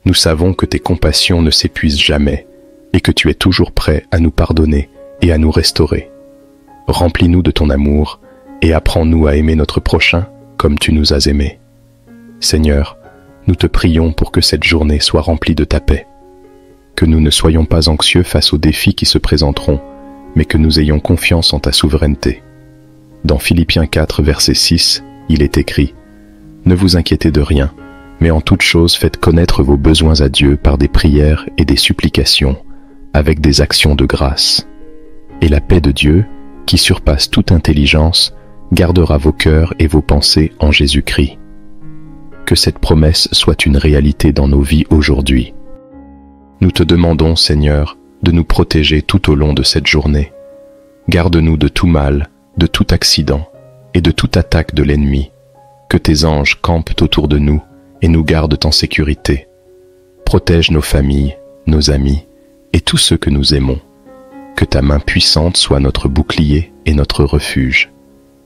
[SPEAKER 1] Nous savons que tes compassions ne s'épuisent jamais et que tu es toujours prêt à nous pardonner et à nous restaurer. Remplis-nous de ton amour et apprends-nous à aimer notre prochain comme tu nous as aimés. Seigneur, nous te prions pour que cette journée soit remplie de ta paix. Que nous ne soyons pas anxieux face aux défis qui se présenteront, mais que nous ayons confiance en ta souveraineté. Dans Philippiens 4, verset 6, il est écrit « Ne vous inquiétez de rien, mais en toute chose faites connaître vos besoins à Dieu par des prières et des supplications, avec des actions de grâce. Et la paix de Dieu, qui surpasse toute intelligence, gardera vos cœurs et vos pensées en Jésus-Christ. » Que cette promesse soit une réalité dans nos vies aujourd'hui. Nous te demandons, Seigneur, de nous protéger tout au long de cette journée. Garde-nous de tout mal, de tout accident et de toute attaque de l'ennemi. Que tes anges campent autour de nous et nous gardent en sécurité. Protège nos familles, nos amis et tous ceux que nous aimons. Que ta main puissante soit notre bouclier et notre refuge.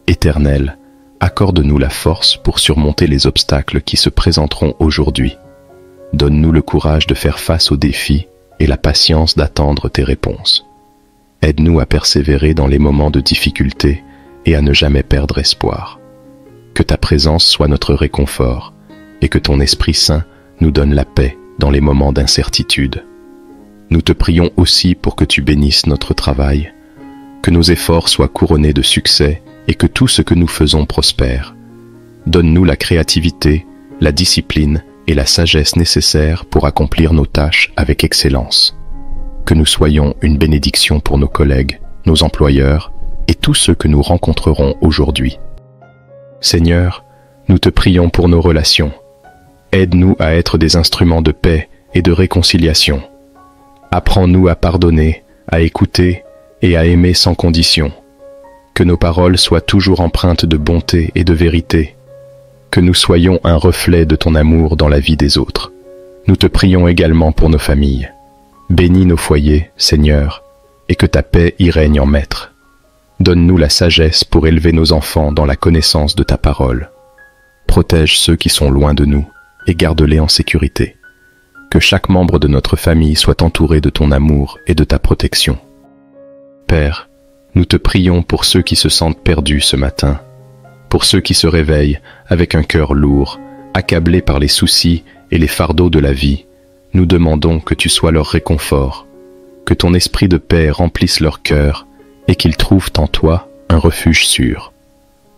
[SPEAKER 1] Éternel, accorde-nous la force pour surmonter les obstacles qui se présenteront aujourd'hui. Donne-nous le courage de faire face aux défis et la patience d'attendre tes réponses. Aide-nous à persévérer dans les moments de difficulté et à ne jamais perdre espoir. Que ta présence soit notre réconfort et que ton Esprit Saint nous donne la paix dans les moments d'incertitude. Nous te prions aussi pour que tu bénisses notre travail, que nos efforts soient couronnés de succès et que tout ce que nous faisons prospère. Donne-nous la créativité, la discipline et la sagesse nécessaires pour accomplir nos tâches avec excellence. Que nous soyons une bénédiction pour nos collègues, nos employeurs et tous ceux que nous rencontrerons aujourd'hui. Seigneur, nous te prions pour nos relations. Aide-nous à être des instruments de paix et de réconciliation. Apprends-nous à pardonner, à écouter et à aimer sans condition. Que nos paroles soient toujours empreintes de bonté et de vérité. Que nous soyons un reflet de ton amour dans la vie des autres. Nous te prions également pour nos familles. Bénis nos foyers, Seigneur, et que ta paix y règne en maître. Donne-nous la sagesse pour élever nos enfants dans la connaissance de ta parole. Protège ceux qui sont loin de nous et garde-les en sécurité. Que chaque membre de notre famille soit entouré de ton amour et de ta protection. Père, nous te prions pour ceux qui se sentent perdus ce matin, pour ceux qui se réveillent avec un cœur lourd, accablés par les soucis et les fardeaux de la vie. Nous demandons que tu sois leur réconfort, que ton esprit de paix remplisse leur cœur et qu'ils trouvent en toi un refuge sûr.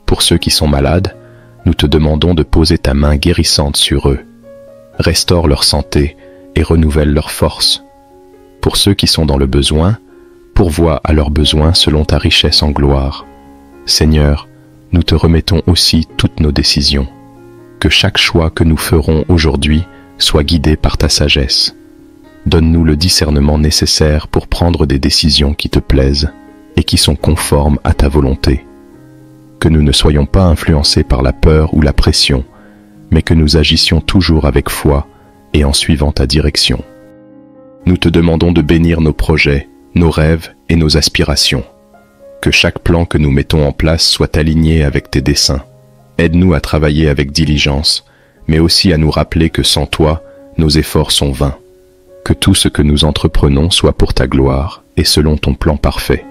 [SPEAKER 1] Pour ceux qui sont malades, nous te demandons de poser ta main guérissante sur eux. Restaure leur santé et renouvelle leur force. Pour ceux qui sont dans le besoin, pourvois à leurs besoins selon ta richesse en gloire. Seigneur, nous te remettons aussi toutes nos décisions. Que chaque choix que nous ferons aujourd'hui soit guidé par ta sagesse. Donne-nous le discernement nécessaire pour prendre des décisions qui te plaisent et qui sont conformes à ta volonté. Que nous ne soyons pas influencés par la peur ou la pression, mais que nous agissions toujours avec foi et en suivant ta direction. Nous te demandons de bénir nos projets, nos rêves et nos aspirations. Que chaque plan que nous mettons en place soit aligné avec tes desseins Aide-nous à travailler avec diligence, mais aussi à nous rappeler que sans toi, nos efforts sont vains. Que tout ce que nous entreprenons soit pour ta gloire et selon ton plan parfait.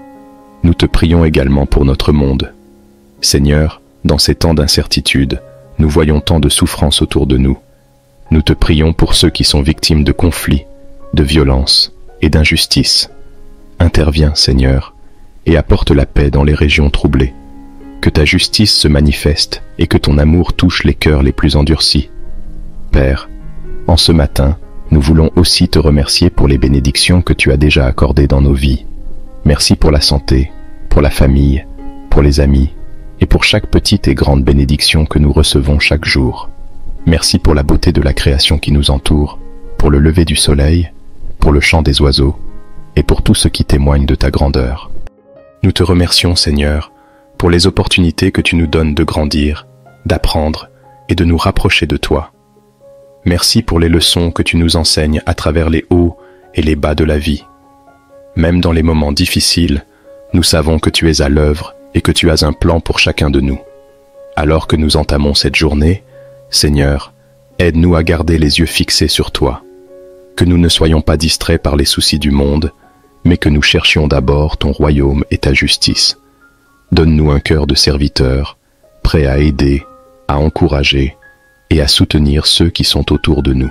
[SPEAKER 1] Nous te prions également pour notre monde. Seigneur, dans ces temps d'incertitude, nous voyons tant de souffrances autour de nous. Nous te prions pour ceux qui sont victimes de conflits, de violences et d'injustices. Interviens, Seigneur, et apporte la paix dans les régions troublées. Que ta justice se manifeste et que ton amour touche les cœurs les plus endurcis. Père, en ce matin, nous voulons aussi te remercier pour les bénédictions que tu as déjà accordées dans nos vies. Merci pour la santé, pour la famille, pour les amis et pour chaque petite et grande bénédiction que nous recevons chaque jour. Merci pour la beauté de la création qui nous entoure, pour le lever du soleil, pour le chant des oiseaux et pour tout ce qui témoigne de ta grandeur. Nous te remercions, Seigneur, pour les opportunités que tu nous donnes de grandir, d'apprendre et de nous rapprocher de toi. Merci pour les leçons que tu nous enseignes à travers les hauts et les bas de la vie. Même dans les moments difficiles, nous savons que tu es à l'œuvre et que tu as un plan pour chacun de nous. Alors que nous entamons cette journée, Seigneur, aide-nous à garder les yeux fixés sur toi. Que nous ne soyons pas distraits par les soucis du monde, mais que nous cherchions d'abord ton royaume et ta justice. Donne-nous un cœur de serviteur, prêt à aider, à encourager et à soutenir ceux qui sont autour de nous.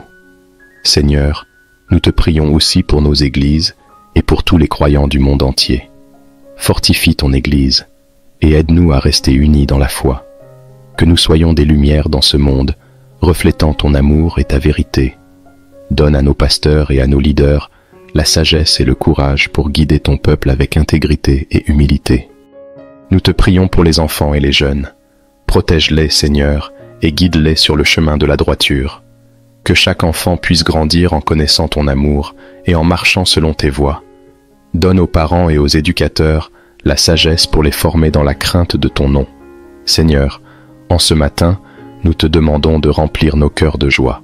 [SPEAKER 1] Seigneur, nous te prions aussi pour nos églises et pour tous les croyants du monde entier. Fortifie ton Église et aide-nous à rester unis dans la foi. Que nous soyons des lumières dans ce monde, reflétant ton amour et ta vérité. Donne à nos pasteurs et à nos leaders la sagesse et le courage pour guider ton peuple avec intégrité et humilité. Nous te prions pour les enfants et les jeunes. Protège-les, Seigneur, et guide-les sur le chemin de la droiture. Que chaque enfant puisse grandir en connaissant ton amour et en marchant selon tes voies. Donne aux parents et aux éducateurs la sagesse pour les former dans la crainte de ton nom. Seigneur, en ce matin, nous te demandons de remplir nos cœurs de joie.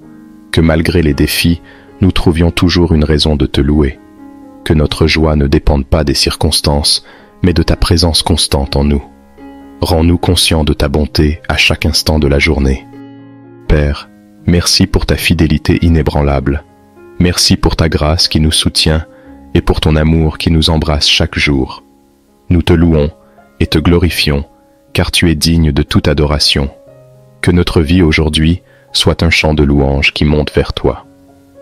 [SPEAKER 1] Que malgré les défis, nous trouvions toujours une raison de te louer. Que notre joie ne dépende pas des circonstances, mais de ta présence constante en nous. Rends-nous conscients de ta bonté à chaque instant de la journée. Père, merci pour ta fidélité inébranlable. Merci pour ta grâce qui nous soutient et pour ton amour qui nous embrasse chaque jour. Nous te louons et te glorifions, car tu es digne de toute adoration. Que notre vie aujourd'hui soit un chant de louange qui monte vers toi.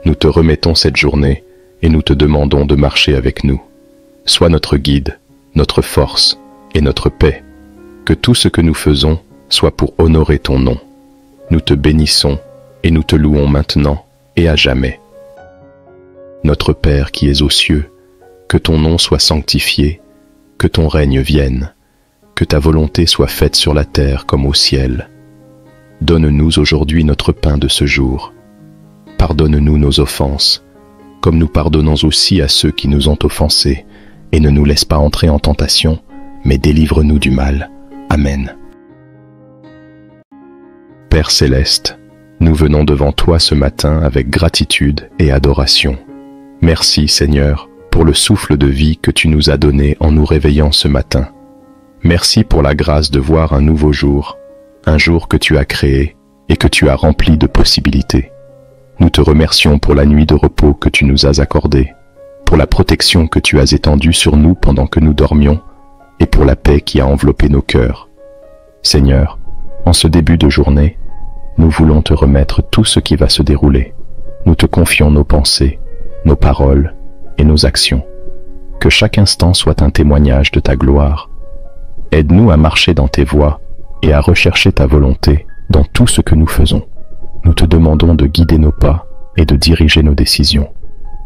[SPEAKER 1] Nous te remettons cette journée et nous te demandons de marcher avec nous. Sois notre guide, notre force et notre paix. Que tout ce que nous faisons soit pour honorer ton nom. Nous te bénissons et nous te louons maintenant et à jamais. Notre Père qui es aux cieux, que ton nom soit sanctifié, que ton règne vienne, que ta volonté soit faite sur la terre comme au ciel. Donne-nous aujourd'hui notre pain de ce jour. Pardonne-nous nos offenses, comme nous pardonnons aussi à ceux qui nous ont offensés, et ne nous laisse pas entrer en tentation, mais délivre-nous du mal. Amen. Père céleste, nous venons devant toi ce matin avec gratitude et adoration. Merci Seigneur pour le souffle de vie que tu nous as donné en nous réveillant ce matin. Merci pour la grâce de voir un nouveau jour, un jour que tu as créé et que tu as rempli de possibilités. Nous te remercions pour la nuit de repos que tu nous as accordée, pour la protection que tu as étendue sur nous pendant que nous dormions, et pour la paix qui a enveloppé nos cœurs. Seigneur, en ce début de journée, nous voulons te remettre tout ce qui va se dérouler. Nous te confions nos pensées, nos paroles et nos actions. Que chaque instant soit un témoignage de ta gloire. Aide-nous à marcher dans tes voies et à rechercher ta volonté dans tout ce que nous faisons. Nous te demandons de guider nos pas et de diriger nos décisions.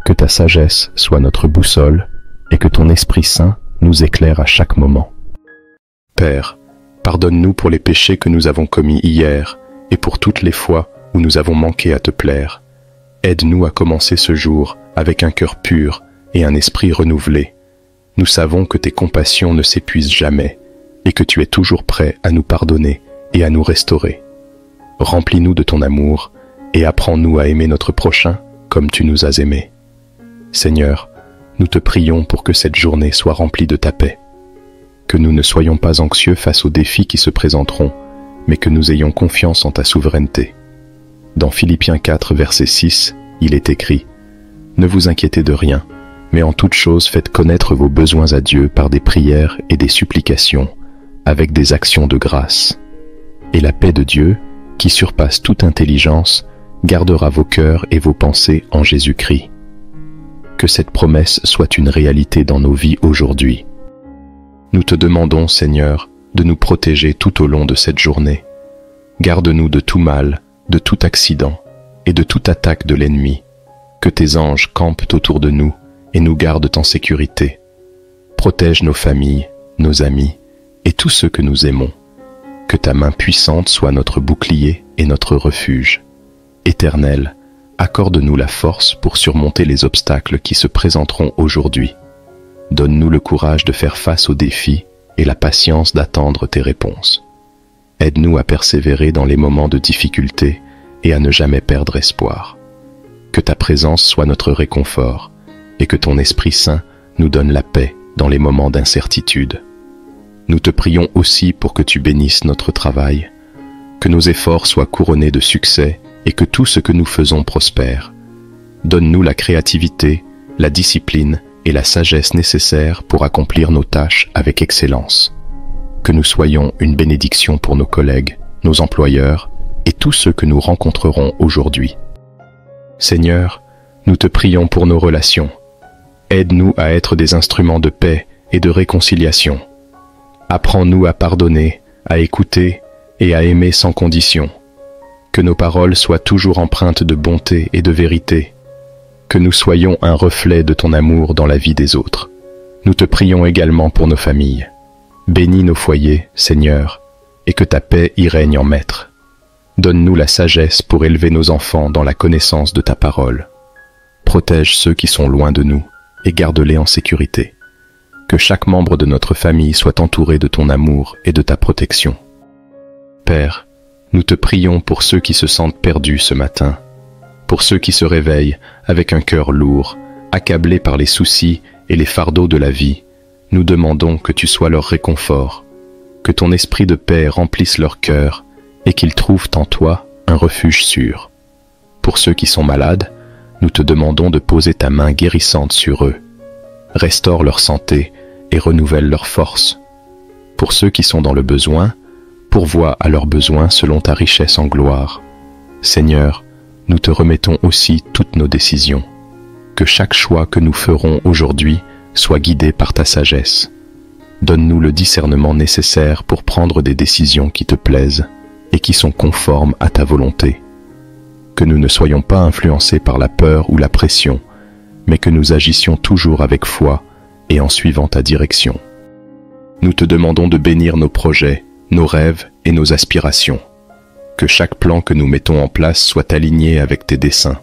[SPEAKER 1] Que ta sagesse soit notre boussole et que ton Esprit Saint nous éclaire à chaque moment. Père, pardonne-nous pour les péchés que nous avons commis hier et pour toutes les fois où nous avons manqué à te plaire. Aide-nous à commencer ce jour avec un cœur pur et un esprit renouvelé. Nous savons que tes compassions ne s'épuisent jamais et que tu es toujours prêt à nous pardonner et à nous restaurer. Remplis-nous de ton amour et apprends-nous à aimer notre prochain comme tu nous as aimés. Seigneur, nous te prions pour que cette journée soit remplie de ta paix. Que nous ne soyons pas anxieux face aux défis qui se présenteront, mais que nous ayons confiance en ta souveraineté. Dans Philippiens 4, verset 6, il est écrit « Ne vous inquiétez de rien, mais en toute chose faites connaître vos besoins à Dieu par des prières et des supplications, avec des actions de grâce. Et la paix de Dieu, qui surpasse toute intelligence, gardera vos cœurs et vos pensées en Jésus-Christ. » Que cette promesse soit une réalité dans nos vies aujourd'hui. Nous te demandons, Seigneur, de nous protéger tout au long de cette journée. Garde-nous de tout mal, de tout accident et de toute attaque de l'ennemi. Que tes anges campent autour de nous et nous gardent en sécurité. Protège nos familles, nos amis et tous ceux que nous aimons. Que ta main puissante soit notre bouclier et notre refuge. Éternel, accorde-nous la force pour surmonter les obstacles qui se présenteront aujourd'hui. Donne-nous le courage de faire face aux défis et la patience d'attendre tes réponses. Aide-nous à persévérer dans les moments de difficulté et à ne jamais perdre espoir. Que ta présence soit notre réconfort et que ton Esprit Saint nous donne la paix dans les moments d'incertitude. Nous te prions aussi pour que tu bénisses notre travail, que nos efforts soient couronnés de succès et que tout ce que nous faisons prospère. Donne-nous la créativité, la discipline et la sagesse nécessaires pour accomplir nos tâches avec excellence. Que nous soyons une bénédiction pour nos collègues, nos employeurs et tous ceux que nous rencontrerons aujourd'hui. Seigneur, nous te prions pour nos relations. Aide-nous à être des instruments de paix et de réconciliation. Apprends-nous à pardonner, à écouter et à aimer sans condition. Que nos paroles soient toujours empreintes de bonté et de vérité. Que nous soyons un reflet de ton amour dans la vie des autres. Nous te prions également pour nos familles. Bénis nos foyers, Seigneur, et que ta paix y règne en maître. Donne-nous la sagesse pour élever nos enfants dans la connaissance de ta parole. Protège ceux qui sont loin de nous et garde-les en sécurité. Que chaque membre de notre famille soit entouré de ton amour et de ta protection. Père, nous te prions pour ceux qui se sentent perdus ce matin, pour ceux qui se réveillent avec un cœur lourd, accablés par les soucis et les fardeaux de la vie. Nous demandons que tu sois leur réconfort, que ton esprit de paix remplisse leur cœur et qu'ils trouvent en toi un refuge sûr. Pour ceux qui sont malades, nous te demandons de poser ta main guérissante sur eux. Restaure leur santé et renouvelle leur force. Pour ceux qui sont dans le besoin, pourvois à leurs besoins selon ta richesse en gloire. Seigneur, nous te remettons aussi toutes nos décisions. Que chaque choix que nous ferons aujourd'hui soit guidé par ta sagesse. Donne-nous le discernement nécessaire pour prendre des décisions qui te plaisent et qui sont conformes à ta volonté. Que nous ne soyons pas influencés par la peur ou la pression, mais que nous agissions toujours avec foi et en suivant ta direction. Nous te demandons de bénir nos projets, nos rêves et nos aspirations. Que chaque plan que nous mettons en place soit aligné avec tes desseins.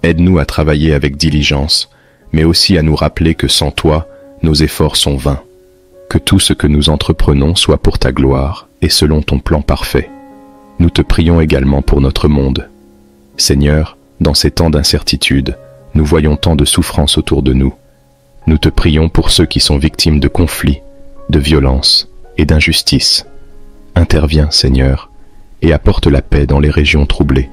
[SPEAKER 1] Aide-nous à travailler avec diligence, mais aussi à nous rappeler que sans toi, nos efforts sont vains. Que tout ce que nous entreprenons soit pour ta gloire et selon ton plan parfait. Nous te prions également pour notre monde. Seigneur, dans ces temps d'incertitude, nous voyons tant de souffrances autour de nous. Nous te prions pour ceux qui sont victimes de conflits, de violences et d'injustices. Interviens, Seigneur, et apporte la paix dans les régions troublées.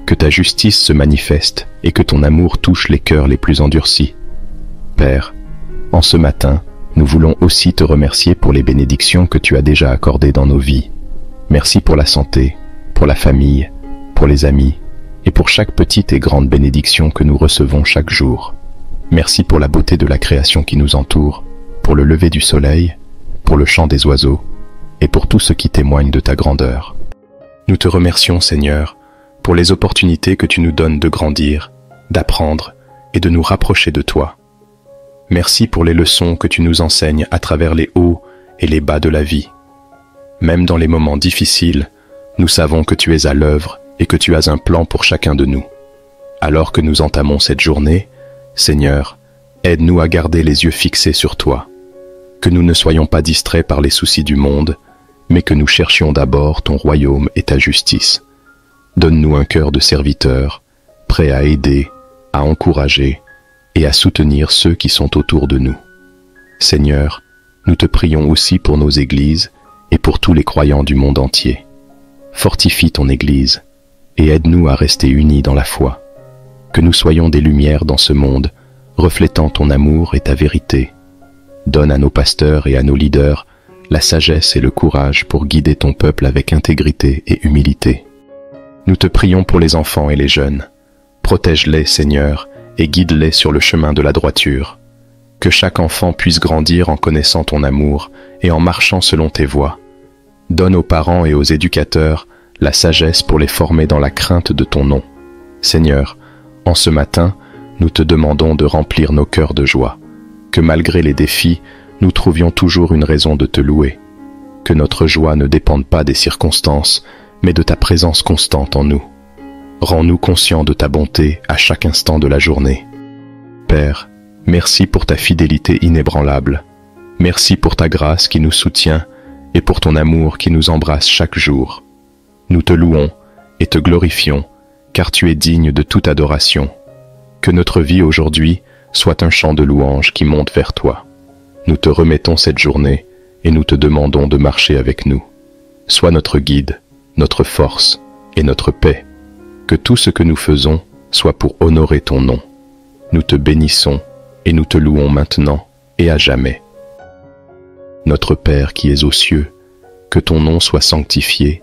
[SPEAKER 1] Que ta justice se manifeste et que ton amour touche les cœurs les plus endurcis. Père, en ce matin, nous voulons aussi te remercier pour les bénédictions que tu as déjà accordées dans nos vies. Merci pour la santé, pour la famille, pour les amis et pour chaque petite et grande bénédiction que nous recevons chaque jour. Merci pour la beauté de la création qui nous entoure, pour le lever du soleil, pour le chant des oiseaux et pour tout ce qui témoigne de ta grandeur. Nous te remercions, Seigneur, pour les opportunités que tu nous donnes de grandir, d'apprendre et de nous rapprocher de toi. Merci pour les leçons que tu nous enseignes à travers les hauts et les bas de la vie. Même dans les moments difficiles, nous savons que tu es à l'œuvre et que tu as un plan pour chacun de nous. Alors que nous entamons cette journée, Seigneur, aide-nous à garder les yeux fixés sur toi. Que nous ne soyons pas distraits par les soucis du monde, mais que nous cherchions d'abord ton royaume et ta justice. Donne-nous un cœur de serviteur, prêt à aider, à encourager et à soutenir ceux qui sont autour de nous. Seigneur, nous te prions aussi pour nos églises et pour tous les croyants du monde entier. fortifie ton Église et aide-nous à rester unis dans la foi. Que nous soyons des lumières dans ce monde, reflétant ton amour et ta vérité. Donne à nos pasteurs et à nos leaders la sagesse et le courage pour guider ton peuple avec intégrité et humilité. Nous te prions pour les enfants et les jeunes. Protège-les, Seigneur, et guide-les sur le chemin de la droiture. Que chaque enfant puisse grandir en connaissant ton amour et en marchant selon tes voies. Donne aux parents et aux éducateurs la sagesse pour les former dans la crainte de ton nom. Seigneur, en ce matin, nous te demandons de remplir nos cœurs de joie. Que malgré les défis, nous trouvions toujours une raison de te louer. Que notre joie ne dépende pas des circonstances, mais de ta présence constante en nous. Rends-nous conscients de ta bonté à chaque instant de la journée. Père, merci pour ta fidélité inébranlable. Merci pour ta grâce qui nous soutient et pour ton amour qui nous embrasse chaque jour. Nous te louons et te glorifions, car tu es digne de toute adoration. Que notre vie aujourd'hui soit un chant de louange qui monte vers toi. Nous te remettons cette journée et nous te demandons de marcher avec nous. Sois notre guide, notre force et notre paix. Que tout ce que nous faisons soit pour honorer ton nom. Nous te bénissons et nous te louons maintenant et à jamais. Notre Père qui es aux cieux, que ton nom soit sanctifié,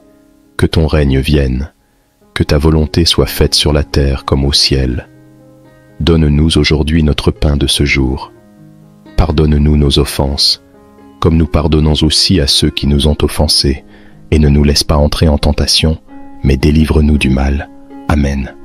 [SPEAKER 1] que ton règne vienne, que ta volonté soit faite sur la terre comme au ciel. Donne-nous aujourd'hui notre pain de ce jour. Pardonne-nous nos offenses, comme nous pardonnons aussi à ceux qui nous ont offensés, et ne nous laisse pas entrer en tentation, mais délivre-nous du mal. Amen.